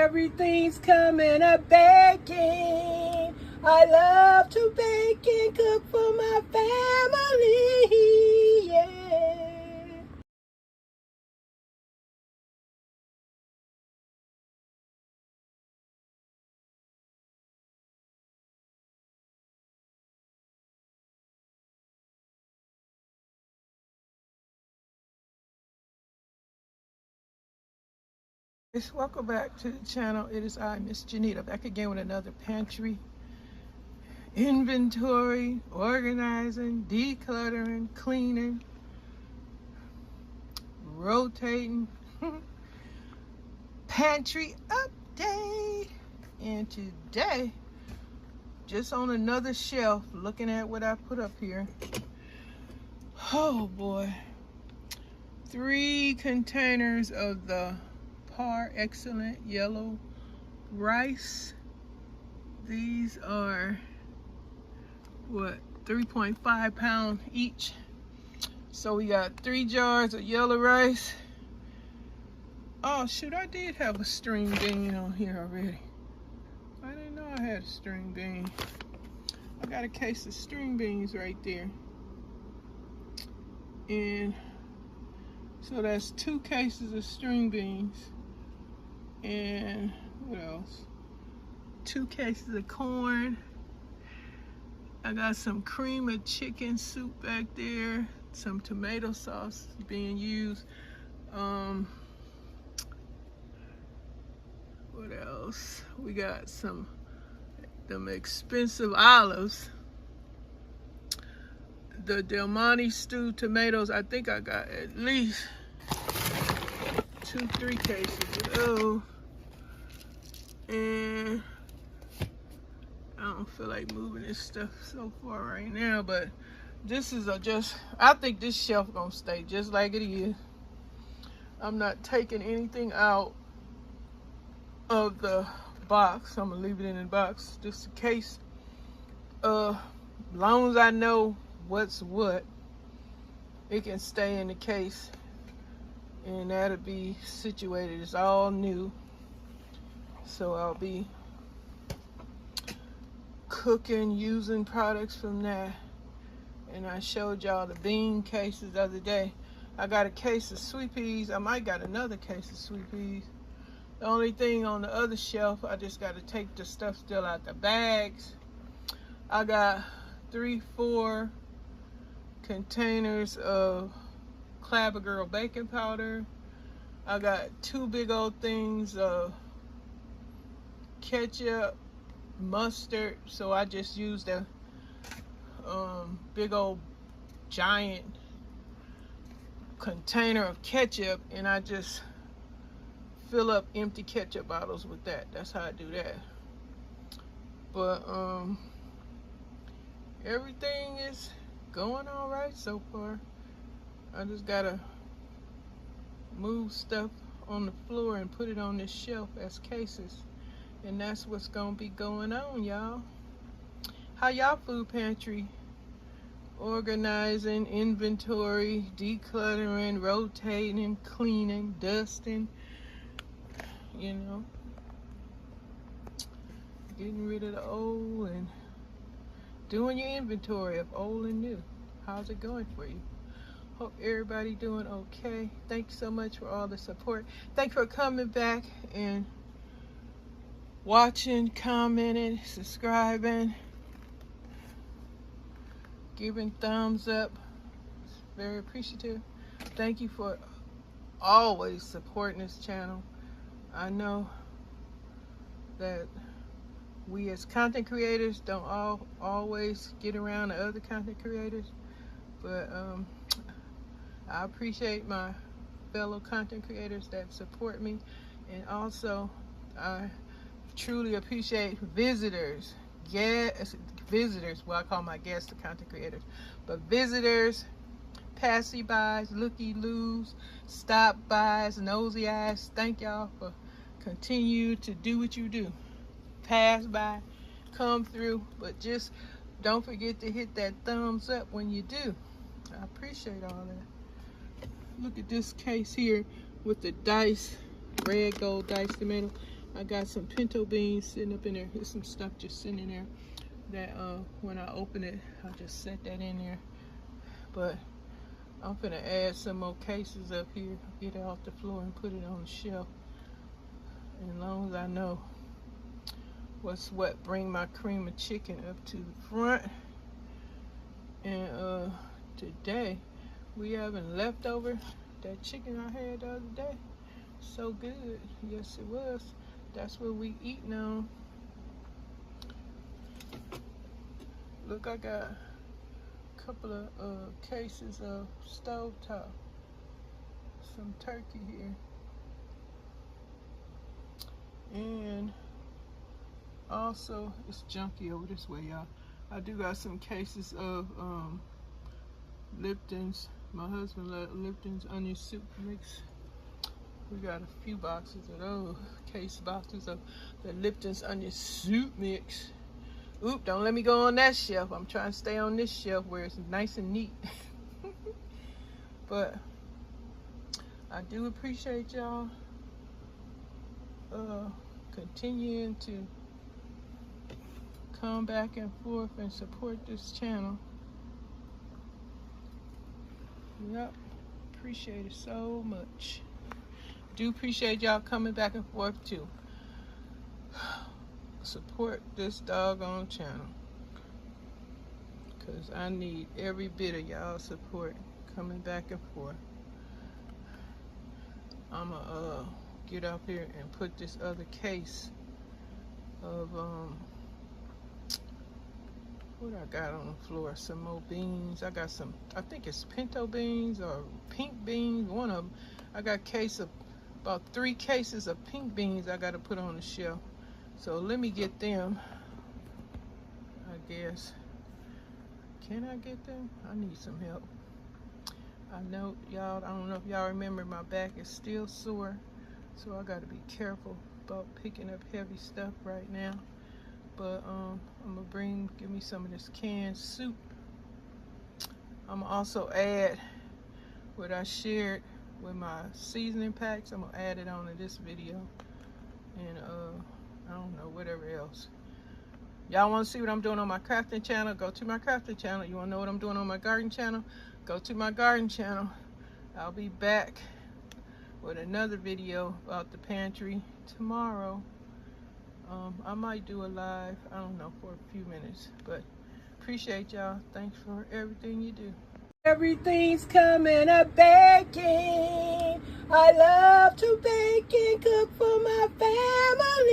Everything's coming up baking. I love to bake and cook for my family. Yeah. Welcome back to the channel. It is I, Miss Janita, back again with another pantry inventory, organizing, decluttering, cleaning, rotating pantry update. And today, just on another shelf, looking at what I put up here. Oh boy, 3 containers of the Par Excellent yellow rice. These are what, 3.5 pounds each. So we got 3 jars of yellow rice. Oh shoot, I did have a string bean on here already. I didn't know I had a string bean. I got a case of string beans right there. And so that's 2 cases of string beans. And what else? 2 cases of corn. I got some cream of chicken soup back there. Some tomato sauce being used. What else? We got them expensive olives. The Del Monte stewed tomatoes. I think I got at least 2-3 cases of those. And I don't feel like moving this stuff so far right now, but this is I think this shelf gonna stay just like it is. I'm not taking anything out of the box. I'm gonna leave it in the box just in case. Long as I know what's what, it can stay in the case, and that'll be situated. It's all new, so I'll be cooking using products from that. And I showed y'all the bean cases the other day. I got a case of sweet peas. I might got another case of sweet peas. The only thing on the other shelf, I just got to take the stuff still out the bags. I got 3-4 containers of Clabber Girl baking powder. I got 2 big old things of ketchup, mustard. So I just used a big old giant container of ketchup, and I just fill up empty ketchup bottles with that. That's how I do that. But everything is going all right so far. I just gotta move stuff on the floor and put it on this shelf as cases, and that's what's gonna be going on, y'all. How y'all food pantry organizing, inventory, decluttering, rotating, cleaning, dusting, you know, getting rid of the old and doing your inventory of old and new? How's it going for you? Hope everybody doing okay. Thank you so much for all the support. Thanks for coming back and watching, commenting, subscribing, giving thumbs up. It's very appreciative. Thank you for always supporting this channel. I know that we as content creators don't always get around to other content creators, but I appreciate my fellow content creators that support me, and also I truly appreciate visitors. Visitors, well, I call my guests the content creators, but visitors, passy-bys, looky-loos, stop-bys, nosy eyes. Thank y'all for continue to do what you do. Pass by, come through, but just don't forget to hit that thumbs up when you do. I appreciate all that. Look at this case here with the red gold diced tomato. I got some pinto beans sitting up in there. There's some stuff just sitting in there that when I open it, I'll just set that in there. But I'm gonna add some more cases up here, get it off the floor and put it on the shelf. And as long as I know what's what, bring my cream of chicken up to the front. And today we having leftover that chicken I had the other day. So good. Yes, it was. That's what we eat now. Look, I got a couple of cases of stovetop. Some turkey here. And also, it's junky over this way, y'all. I do got some cases of Lipton's. My husband loved Lipton's onion soup mix. We got a few boxes of those, case boxes of the Lipton's onion soup mix. Oop, don't let me go on that shelf. I'm trying to stay on this shelf where it's nice and neat. But I do appreciate y'all continuing to come back and forth and support this channel. Yep, appreciate it so much. Do appreciate y'all coming back and forth too. Support this doggone channel, because I need every bit of y'all support coming back and forth. I'ma get up here and put this other case of what I got on the floor. Some more beans. I got some, I think it's pinto beans or pink beans, one of them. I got a case of about 3 cases of pink beans I got to put on the shelf. So let me get them, I guess. Can I get them? I need some help. I know y'all, I don't know if y'all remember, my back is still sore, so I got to be careful about picking up heavy stuff right now. But I'm gonna give me some of this canned soup. I'm gonna also add what I shared with my seasoning packs. I'm gonna add it on to this video, and I don't know, whatever else. Y'all want to see what I'm doing on my crafting channel? Go to my crafting channel. You want to know what I'm doing on my garden channel? Go to my garden channel. I'll be back with another video about the pantry tomorrow. I might do a live, I don't know, for a few minutes, but appreciate y'all. Thanks for everything you do. Everything's coming up baking. I love to bake and cook for my family.